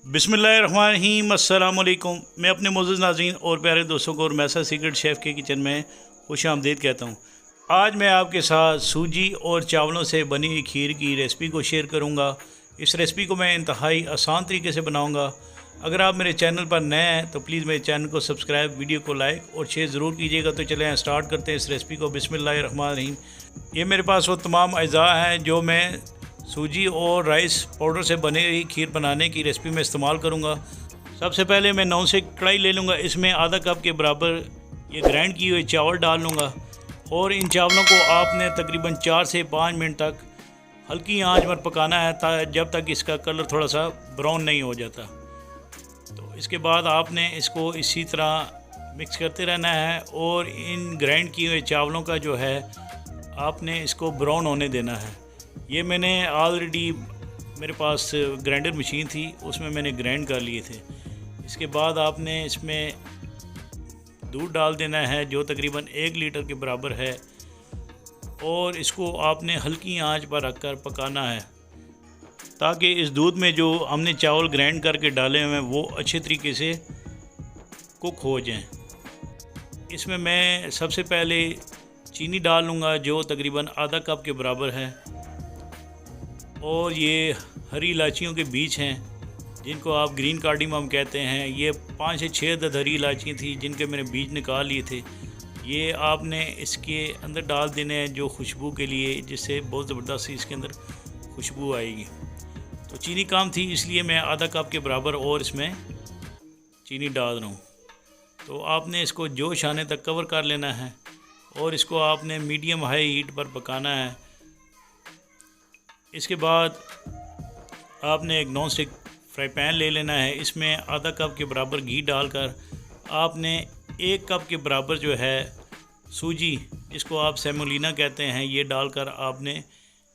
बिस्मिल्लाहिर्रहमानिर्रहीम, अस्सलाम वालेकुम। मैं अपने मोअज़्ज़ज़ नाज़रीन और प्यारे दोस्तों को मैसा सीक्रेट शेफ़ के किचन में खुश आमदीद कहता हूँ। आज मैं आपके साथ सूजी और चावलों से बनी हुई खीर की रेसिपी को शेयर करूँगा। इस रेसिपी को मैं इंतहाई आसान तरीके से बनाऊँगा। अगर आप मेरे चैनल पर नए हैं तो प्लीज़ मेरे चैनल को सब्सक्राइब, वीडियो को लाइक और शेयर ज़रूर कीजिएगा। तो चलें स्टार्ट करते हैं इस रेसिपी को। बिस्मिल्लाहिर्रहमानिर्रहीम। ये मेरे पास वो तमाम अज़ा हैं जो मैं सूजी और राइस पाउडर से बनी हुई खीर बनाने की रेसिपी में इस्तेमाल करूंगा। सबसे पहले मैं नॉन स्टिक कढ़ाई ले लूँगा। इसमें आधा कप के बराबर ये ग्राइंड किए हुए चावल डाल लूँगा और इन चावलों को आपने तकरीबन 4 से 5 मिनट तक हल्की आंच पर पकाना है जब तक इसका कलर थोड़ा सा ब्राउन नहीं हो जाता। तो इसके बाद आपने इसको इसी तरह मिक्स करते रहना है और इन ग्राइंड किए हुए चावलों का जो है आपने इसको ब्राउन होने देना है। ये मैंने ऑलरेडी मेरे पास ग्राइंडर मशीन थी, उसमें मैंने ग्राइंड कर लिए थे। इसके बाद आपने इसमें दूध डाल देना है जो तकरीबन 1 लीटर के बराबर है और इसको आपने हल्की आंच पर रखकर पकाना है ताकि इस दूध में जो हमने चावल ग्राइंड करके डाले हुए हैं वो अच्छे तरीके से कुक हो जाएं। इसमें मैं सबसे पहले चीनी डाल लूँगा जो तकरीबन आधा कप के बराबर है और ये हरी इलायचियों के बीज हैं जिनको आप ग्रीन कार्डिमम कहते हैं। ये 5 से 6 अदद हरी इलायची थी जिनके मैंने बीज निकाल लिए थे। ये आपने इसके अंदर डाल देने हैं जो खुशबू के लिए, जिससे बहुत ज़बरदस्त इसके अंदर खुशबू आएगी। तो चीनी कम थी इसलिए मैं आधा कप के बराबर और इसमें चीनी डाल रहा हूँ। तो आपने इसको जोश आने तक कवर कर लेना है और इसको आपने मीडियम हाई हीट पर पकाना है। इसके बाद आपने एक नॉन स्टिक फ्राई पैन ले लेना है। इसमें आधा कप के बराबर घी डालकर आपने 1 कप के बराबर जो है सूजी, जिसको आप सेमोलिना कहते हैं, ये डालकर आपने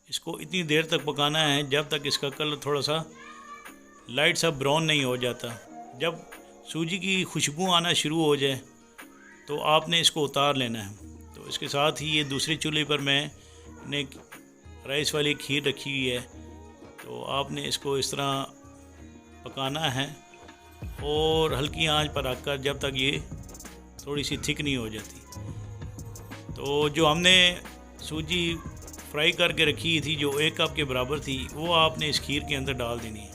इसको इतनी देर तक पकाना है जब तक इसका कलर थोड़ा सा लाइट सा ब्राउन नहीं हो जाता। जब सूजी की खुशबू आना शुरू हो जाए तो आपने इसको उतार लेना है। तो इसके साथ ही ये दूसरे चूल्हे पर मैंने राइस वाली खीर रखी हुई है। तो आपने इसको इस तरह पकाना है और हल्की आंच पर रखकर जब तक ये थोड़ी सी थिक नहीं हो जाती। तो जो हमने सूजी फ्राई करके रखी थी जो 1 कप के बराबर थी वो आपने इस खीर के अंदर डाल देनी है।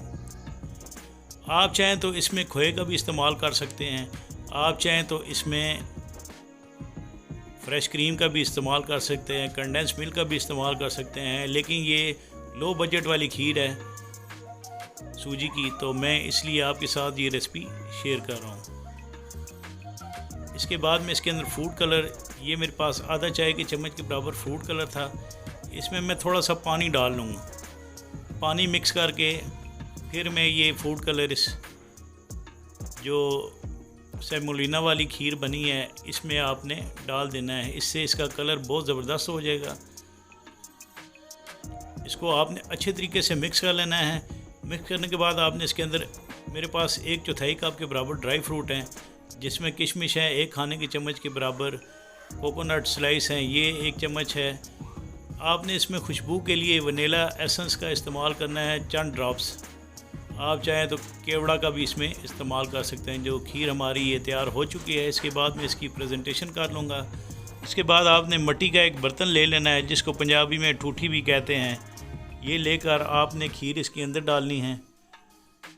आप चाहें तो इसमें खोए का भी इस्तेमाल कर सकते हैं, आप चाहें तो इसमें फ्रेश क्रीम का भी इस्तेमाल कर सकते हैं, कंडेंस मिल्क का भी इस्तेमाल कर सकते हैं। लेकिन ये लो बजट वाली खीर है सूजी की, तो मैं इसलिए आपके साथ ये रेसिपी शेयर कर रहा हूँ। इसके बाद में इसके अंदर फूड कलर, ये मेरे पास आधा चाय के चम्मच के बराबर फूड कलर था। इसमें मैं थोड़ा सा पानी डाल लूँगा। पानी मिक्स करके फिर मैं ये फूड कलर इस जो सेमोलिना वाली खीर बनी है इसमें आपने डाल देना है। इससे इसका कलर बहुत ज़बरदस्त हो जाएगा। इसको आपने अच्छे तरीके से मिक्स कर लेना है। मिक्स करने के बाद आपने इसके अंदर, मेरे पास 1/4 कप के बराबर ड्राई फ्रूट हैं जिसमें किशमिश है 1 खाने के चम्मच के बराबर, कोकोनट स्लाइस हैं ये 1 चम्मच है। आपने इसमें खुशबू के लिए वनीला एसेंस का इस्तेमाल करना है चंद ड्रॉप्स। आप चाहें तो केवड़ा का भी इसमें इस्तेमाल कर सकते हैं। जो खीर हमारी ये तैयार हो चुकी है, इसके बाद मैं इसकी प्रेजेंटेशन कर लूँगा। इसके बाद आपने मिट्टी का एक बर्तन ले लेना है जिसको पंजाबी में ठूठी भी कहते हैं। ये लेकर आपने खीर इसके अंदर डालनी है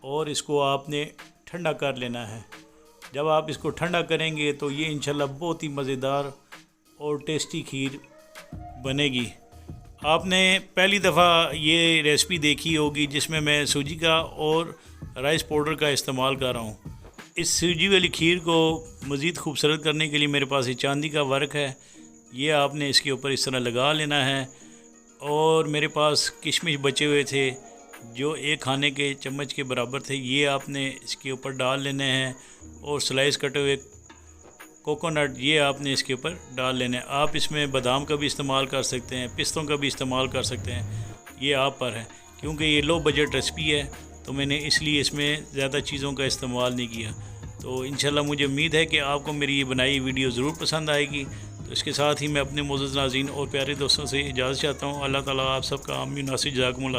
और इसको आपने ठंडा कर लेना है। जब आप इसको ठंडा करेंगे तो ये इंशाल्लाह बहुत ही मज़ेदार और टेस्टी खीर बनेगी। आपने पहली दफ़ा ये रेसिपी देखी होगी जिसमें मैं सूजी का और राइस पाउडर का इस्तेमाल कर रहा हूँ। इस सूजी वाली खीर को मज़ीद खूबसूरत करने के लिए मेरे पास ये चांदी का वर्क है, ये आपने इसके ऊपर इस तरह लगा लेना है। और मेरे पास किशमिश बचे हुए थे जो 1 खाने के चम्मच के बराबर थे, ये आपने इसके ऊपर डाल लेने हैं। और स्लाइस कटे हुए कोकोनट ये आपने इसके ऊपर डाल लेने हैं। आप इसमें बादाम का भी इस्तेमाल कर सकते हैं, पिस्तों का भी इस्तेमाल कर सकते हैं, ये आप पर है। क्योंकि ये लो बजट रेसिपी है तो मैंने इसलिए इसमें ज़्यादा चीज़ों का इस्तेमाल नहीं किया। तो इंशाल्लाह मुझे उम्मीद है कि आपको मेरी ये बनाई वीडियो ज़रूर पसंद आएगी। तो इसके साथ ही मैं अपने मोअज़्ज़ज़ नाज़रीन और प्यारे दोस्तों से इजाज़त चाहता हूँ। अल्लाह ताला आप सबका आमीन नासिर जज़ाकुमुल्लाह।